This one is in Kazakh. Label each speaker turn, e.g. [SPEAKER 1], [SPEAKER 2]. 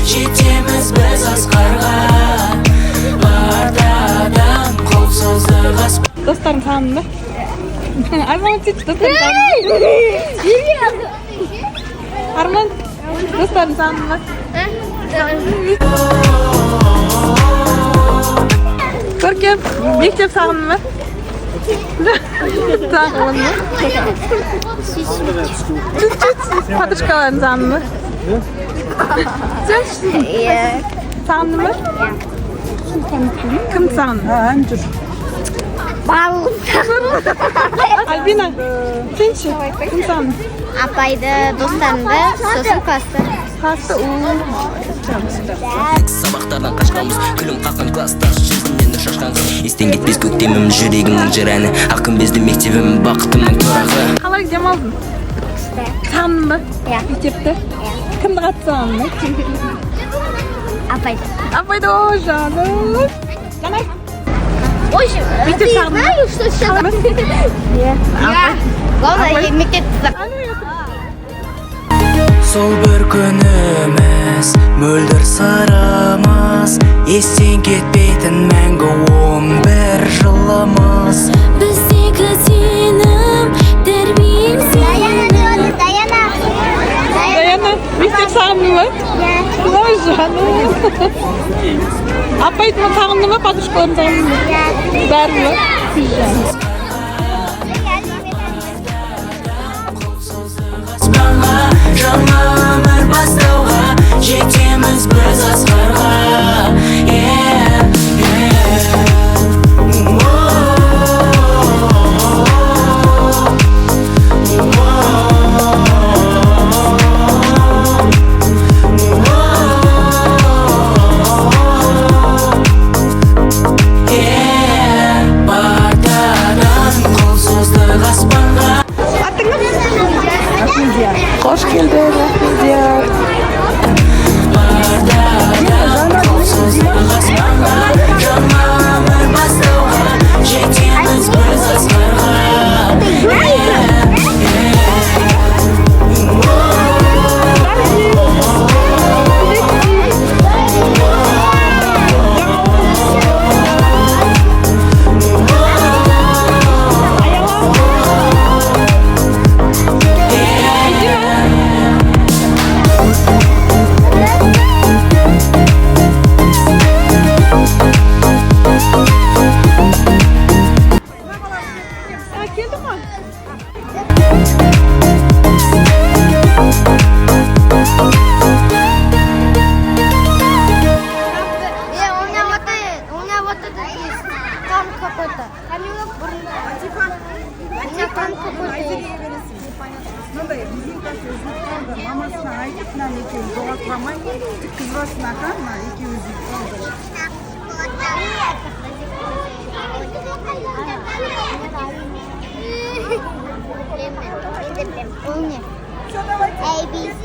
[SPEAKER 1] жетеміз біз асқарға бардадан қолсыздық аспан.
[SPEAKER 2] Достарың сағындың ба? Арман сөйтші достарың сағындың ба? Арман, достарың сағындың ба? Көркем, мектеп сағындың ба? Сағындың ба? Чуть-чуть подружкаларын сағындың ба? Сен сағындың ба? Кімді сағындың? Альбина, сен ше? Кім сағындың?
[SPEAKER 3] Апайды, достарымды, сосын класты.
[SPEAKER 2] Класты,
[SPEAKER 1] Сабақтардан қашқанбыз, күлім қаққан класстар жүзімнен шашқан қыз. Естен кетпес көктемім, жүрегімнің жыр әні, ақ күмбезді мектебім, бақытымның тұрағы.
[SPEAKER 2] Қалай демалдың? Сағындың ба? Мектепті? Кімді қатты сағындың?
[SPEAKER 3] Апайды.
[SPEAKER 2] Апайды, о, жаным. Жанай?
[SPEAKER 3] Ой,
[SPEAKER 2] мектеп сағындың ба?
[SPEAKER 3] Что сейчас? Главное, мектеп
[SPEAKER 1] Сол бір күніміз мөлдір сырымыз, естен кетпейтін мәңгі 11 жылымыз.
[SPEAKER 4] Біздегі сенім тәрбиең сенім.
[SPEAKER 2] Даяна, мектеп сағындың ба? Ой, жаным. Апайды ма сағындың ба? Подружкаларын сағындың ба? Бәрі ма?
[SPEAKER 1] Жаңа өмір бастауға жетеміз біз асқарға.
[SPEAKER 2] Hoş geldin.
[SPEAKER 5] Мамасына айтып, мынаны екеуін жоғалтпамай, қызбасына қарма, екеуін
[SPEAKER 3] ABC